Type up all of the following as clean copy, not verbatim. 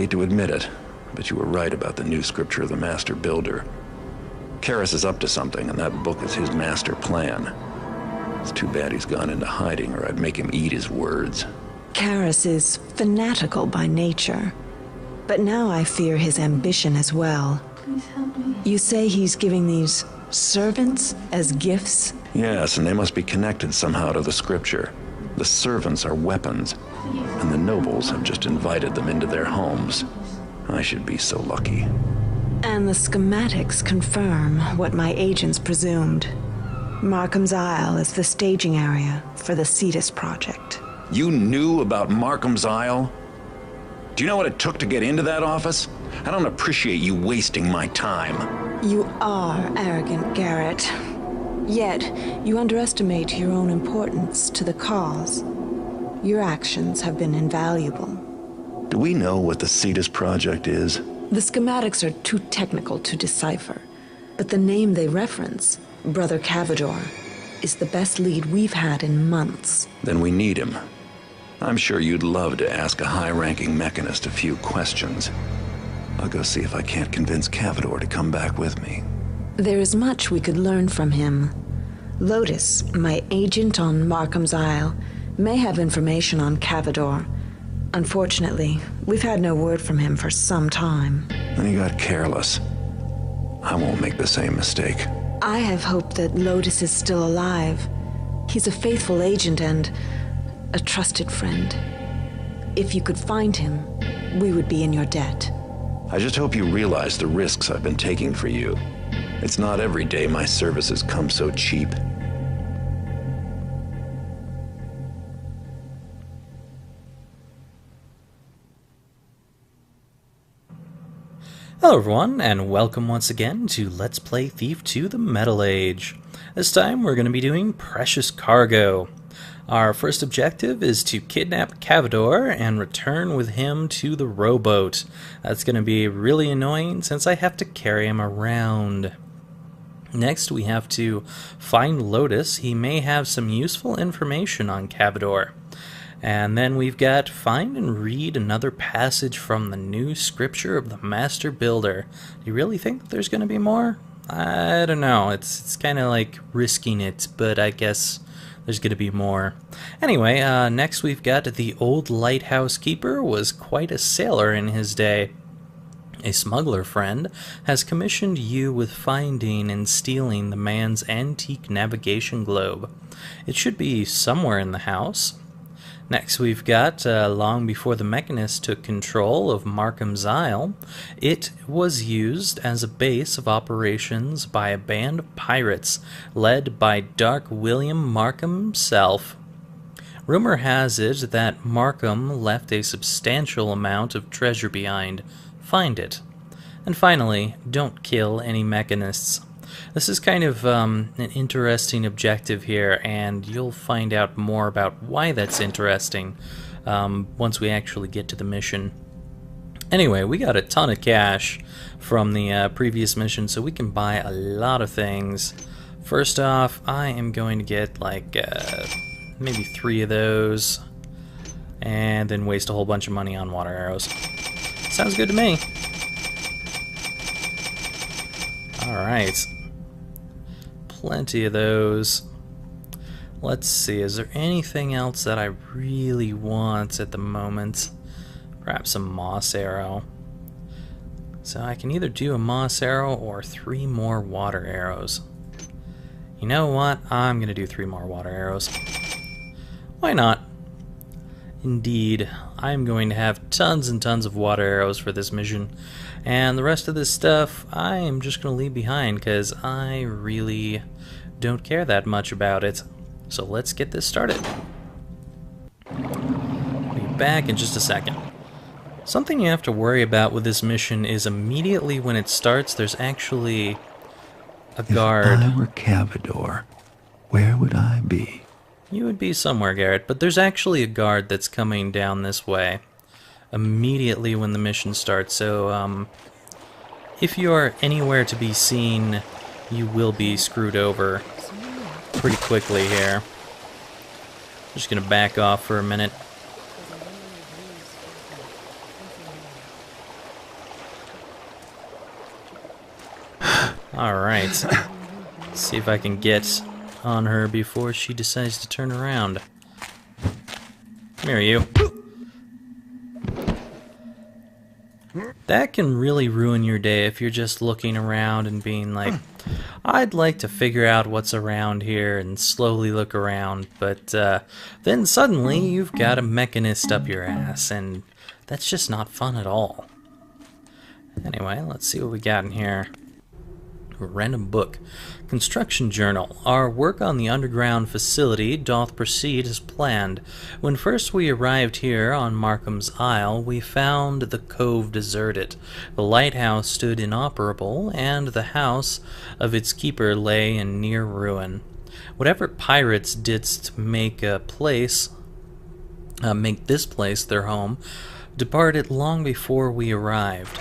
hate to admit it, but you were right about the new scripture of the Master Builder. Karras is up to something, and that book is his master plan. It's too bad he's gone into hiding, or I'd make him eat his words. Karras is fanatical by nature, but now I fear his ambition as well. Please help me. You say he's giving these servants as gifts? Yes, and they must be connected somehow to the scripture. The servants are weapons, and the nobles have just invited them into their homes. I should be so lucky. And the schematics confirm what my agents presumed. Markham's Isle is the staging area for the Cetus project. You knew about Markham's Isle? Do you know what it took to get into that office? I don't appreciate you wasting my time. You are arrogant, Garrett. Yet, you underestimate your own importance to the cause. Your actions have been invaluable. Do we know what the Cetus project is? The schematics are too technical to decipher, but the name they reference, Brother Cavador, is the best lead we've had in months. Then we need him. I'm sure you'd love to ask a high-ranking mechanist a few questions. I'll go see if I can't convince Cavador to come back with me. There is much we could learn from him. Lotus, my agent on Markham's Isle, may have information on Cavador. Unfortunately, we've had no word from him for some time. Then he got careless. I won't make the same mistake. I have hope that Lotus is still alive. He's a faithful agent and a trusted friend. If you could find him, we would be in your debt. I just hope you realize the risks I've been taking for you. It's not every day my services come so cheap. Hello everyone, and welcome once again to Let's Play Thief 2: The Metal Age. This time we're going to be doing Precious Cargo. Our first objective is to kidnap Cavador and return with him to the rowboat. That's going to be really annoying since I have to carry him around. Next we have to find Lotus. He may have some useful information on Cavador. And then we've got find and read another passage from the new scripture of the Master Builder. Do you really think there's going to be more? I don't know. It's kind of like risking it, but I guess there's going to be more. Anyway, next we've got the old lighthouse keeper was quite a sailor in his day. A smuggler friend has commissioned you with finding and stealing the man's antique navigation globe. It should be somewhere in the house. Next we've got, long before the Mechanists took control of Markham's Isle, it was used as a base of operations by a band of pirates led by Dark William Markham himself. Rumor has it that Markham left a substantial amount of treasure behind. Find it. And finally, don't kill any Mechanists. This is kind of an interesting objective here, and you'll find out more about why that's interesting once we actually get to the mission. Anyway, we got a ton of cash from the previous mission, so we can buy a lot of things. First off, I am going to get like maybe 3 of those, and then waste a whole bunch of money on water arrows. Sounds good to me. Alright. Plenty of those. Let's see, is there anything else that I really want at the moment? Perhaps a moss arrow. So I can either do a moss arrow or 3 more water arrows. You know what? I'm gonna do 3 more water arrows. Why not? Indeed, I'm going to have tons and tons of water arrows for this mission. And the rest of this stuff, I am just going to leave behind because I really don't care that much about it. So let's get this started. Be back in just a second. Something you have to worry about with this mission is immediately when it starts, there's actually a guard. If I were Cavador, where would I be? You would be somewhere, Garrett, but there's actually a guard that's coming down this way immediately when the mission starts, so if you are anywhere to be seen, you will be screwed over pretty quickly here. Just gonna back off for a minute. Alright. See if I can get on her before she decides to turn around. Come here, you. That can really ruin your day if you're just looking around and being like, I'd like to figure out what's around here and slowly look around, but then suddenly you've got a mechanist up your ass, and that's just not fun at all. Anyway, let's see what we got in here. A random book. Construction Journal. Our work on the underground facility doth proceed as planned. When first we arrived here on Markham's Isle, we found the cove deserted. The lighthouse stood inoperable, and the house of its keeper lay in near ruin. Whatever pirates didst make this place their home, departed long before we arrived.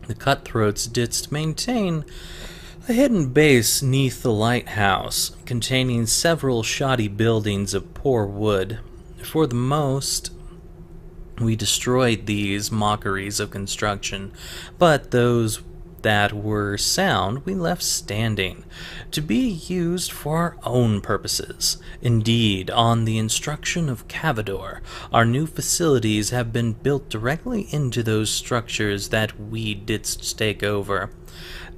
The cutthroats didst maintain a hidden base neath the lighthouse, containing several shoddy buildings of poor wood. For the most, we destroyed these mockeries of construction, but those that were sound we left standing, to be used for our own purposes. Indeed, on the instruction of Cavador, our new facilities have been built directly into those structures that we didst take over.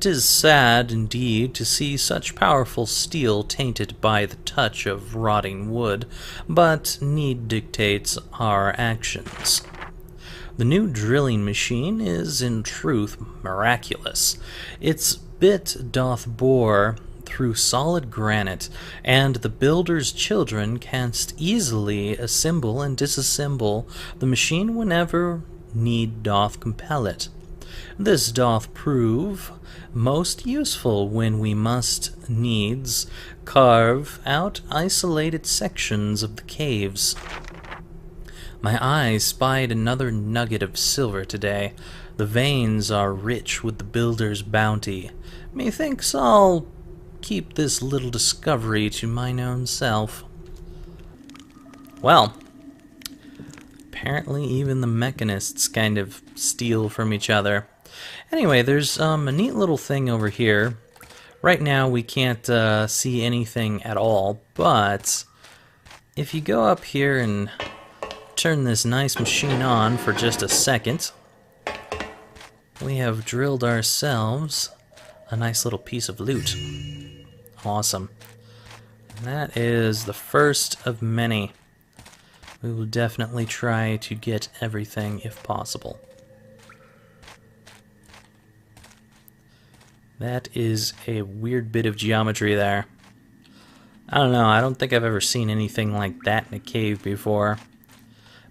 'Tis sad, indeed, to see such powerful steel tainted by the touch of rotting wood, but need dictates our actions. The new drilling machine is in truth miraculous. Its bit doth bore through solid granite, and the builder's children canst easily assemble and disassemble the machine whenever need doth compel it. This doth prove most useful when we must needs carve out isolated sections of the caves. My eye spied another nugget of silver today. The veins are rich with the builder's bounty. Methinks I'll keep this little discovery to mine own self. Well, apparently even the mechanists kind of steal from each other. Anyway, there's a neat little thing over here. Right now we can't see anything at all, but if you go up here and turn this nice machine on for just a second, we have drilled ourselves a nice little piece of loot. Awesome. And that is the first of many. We will definitely try to get everything if possible. That is a weird bit of geometry there. I don't know, I don't think I've ever seen anything like that in a cave before.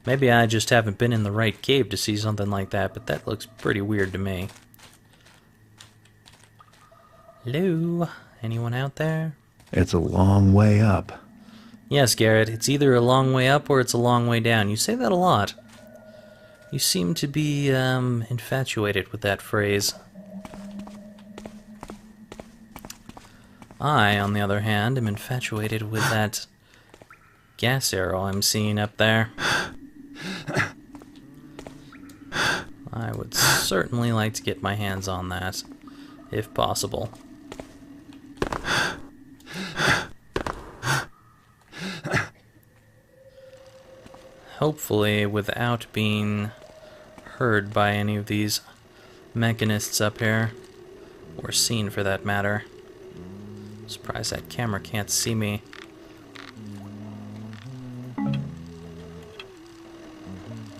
Maybe I just haven't been in the right cave to see something like that, but that looks pretty weird to me. Hello? Anyone out there? It's a long way up. Yes, Garrett, it's either a long way up or it's a long way down. You say that a lot. You seem to be, infatuated with that phrase. I, on the other hand, am infatuated with that gas arrow I'm seeing up there. I would certainly like to get my hands on that, if possible. Hopefully without being heard by any of these mechanists up here, or seen for that matter. Surprised that camera can't see me.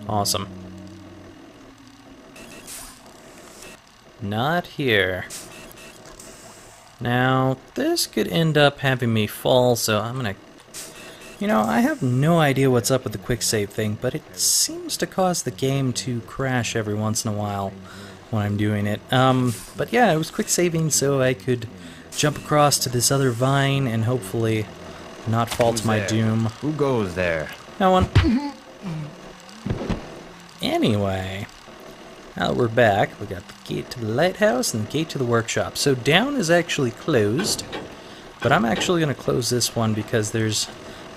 Awesome. Not here. Now, this could end up having me fall, so I'm gonna... You know, I have no idea what's up with the quick save thing, but it seems to cause the game to crash every once in a while when I'm doing it. But yeah, I was quick saving so I could jump across to this other vine and hopefully not fall to my doom. Who goes there? No one. Anyway, now that we're back, we got the gate to the lighthouse and the gate to the workshop. So down is actually closed, but I'm actually going to close this one because there's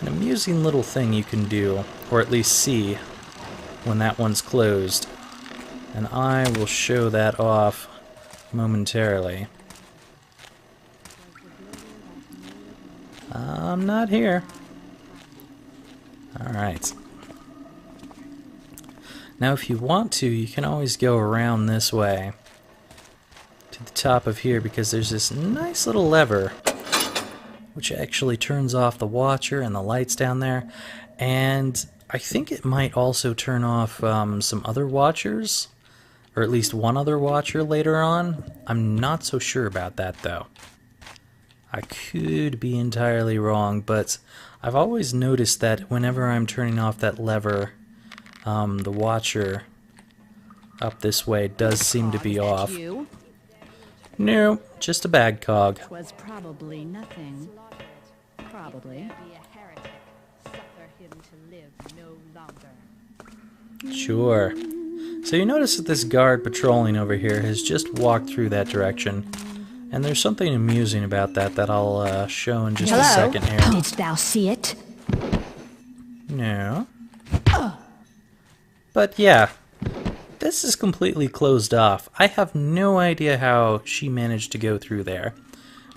an amusing little thing you can do, or at least see, when that one's closed. And I will show that off momentarily. I'm not here. Alright. Now if you want to, you can always go around this way to the top of here, because there's this nice little lever which actually turns off the watcher and the lights down there, and I think it might also turn off some other watchers, or at least one other watcher later on. I'm not so sure about that though. I could be entirely wrong, but I've always noticed that whenever I'm turning off that lever, the watcher up this way does seem to be off. No, just a bad cog. Was probably nothing. Probably. Sure. So you notice that this guard patrolling over here has just walked through that direction. And there's something amusing about that I'll show in just a second here. Didst thou see it? No. But yeah, this is completely closed off. I have no idea how she managed to go through there.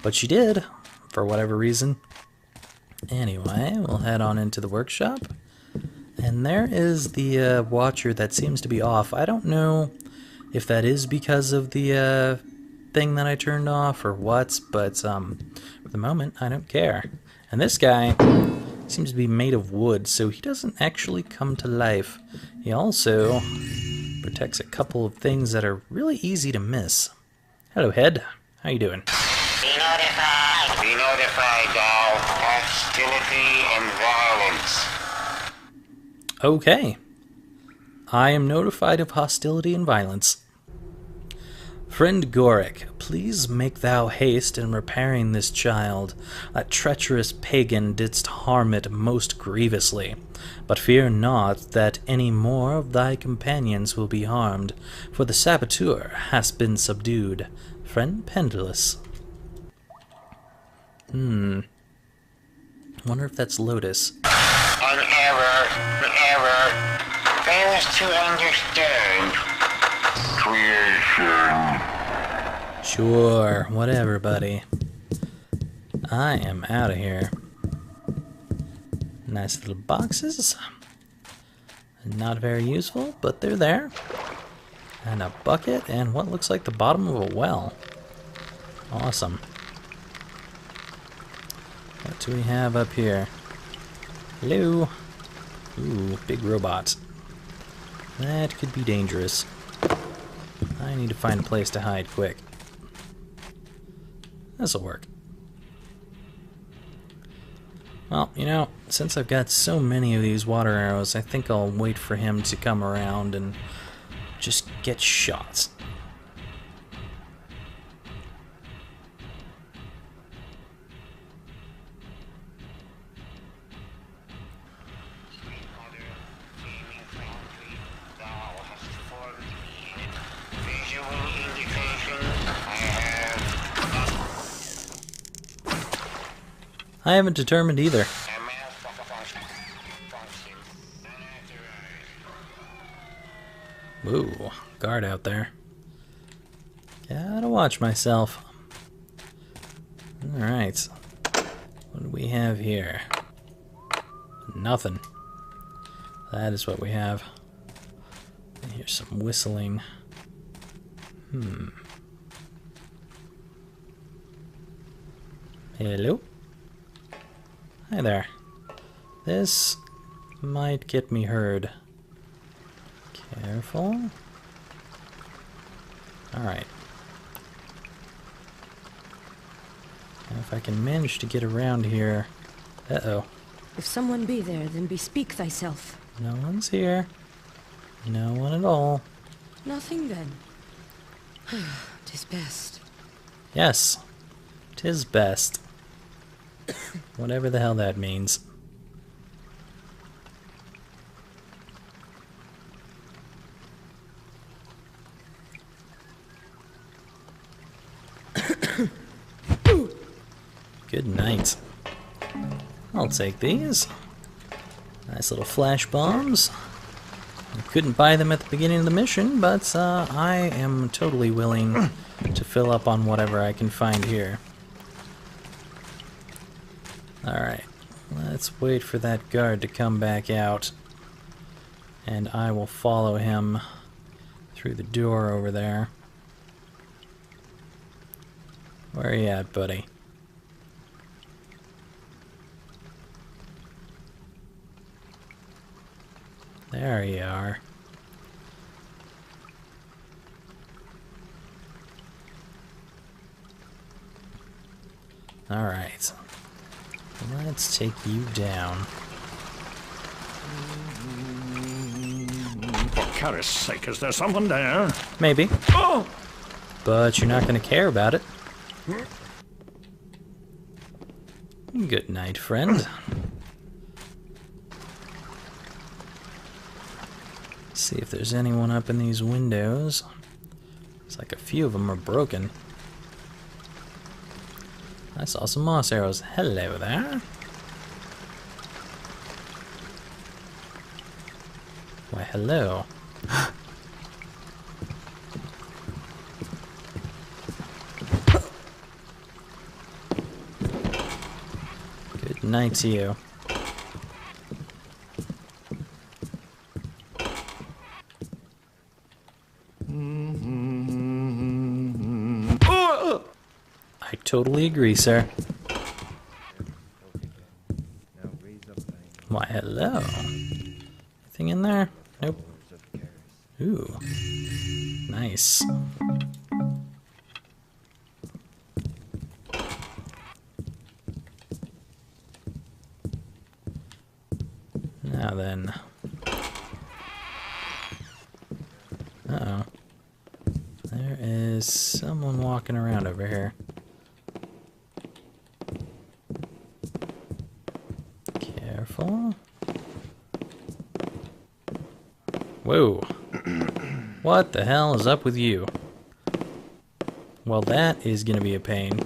But she did, for whatever reason. Anyway, we'll head on into the workshop. And there is the watcher that seems to be off. I don't know if that is because of the thing that I turned off or what, but for the moment, I don't care. And this guy seems to be made of wood, so he doesn't actually come to life. He also protects a couple of things that are really easy to miss. Hello, Head. How you doing? Be notified. Be notified, Dal. Hostility and violence. Okay. I am notified of hostility and violence. Friend Goric, please make thou haste in repairing this child. That treacherous pagan didst harm it most grievously. But fear not that any more of thy companions will be harmed, for the saboteur has been subdued. Friend Pendulous. Wonder if that's Lotus. An error fails to understand. Creation. Sure, whatever, buddy. I am out of here. Nice little boxes. Not very useful, but they're there. And a bucket and what looks like the bottom of a well. Awesome. What do we have up here? Hello. Ooh, big robot. That could be dangerous. I need to find a place to hide quick. This'll work. Well, you know, since I've got so many of these water arrows, I think I'll wait for him to come around and just get shot. I haven't determined either. Ooh, guard out there. Gotta watch myself. Alright. What do we have here? Nothing. That is what we have. I hear some whistling. Hello? Hi there. This might get me heard. Careful. Alright. If I can manage to get around here... Uh-oh. If someone be there, then bespeak thyself. No one's here. No one at all. Nothing then. 'Tis best. Yes. 'Tis best. Whatever the hell that means. Good night. I'll take these. Nice little flash bombs. I couldn't buy them at the beginning of the mission, but I am totally willing to fill up on whatever I can find here. Alright, let's wait for that guard to come back out. And I will follow him through the door over there. Where are you at, buddy? There you are. Alright. Let's take you down. For Karis' sake, is there someone there? Maybe. Oh! But you're not going to care about it. Good night, friend. See if there's anyone up in these windows. It's like a few of them are broken. I saw some moss arrows. Hello there. Why, hello. Good night to you. I totally agree, sir. Why, hello. Anything in there? Nope. Ooh. Nice. Now then. Uh-oh. There is someone walking around over here. Careful. Whoa. What the hell is up with you? Well, that is gonna be a pain.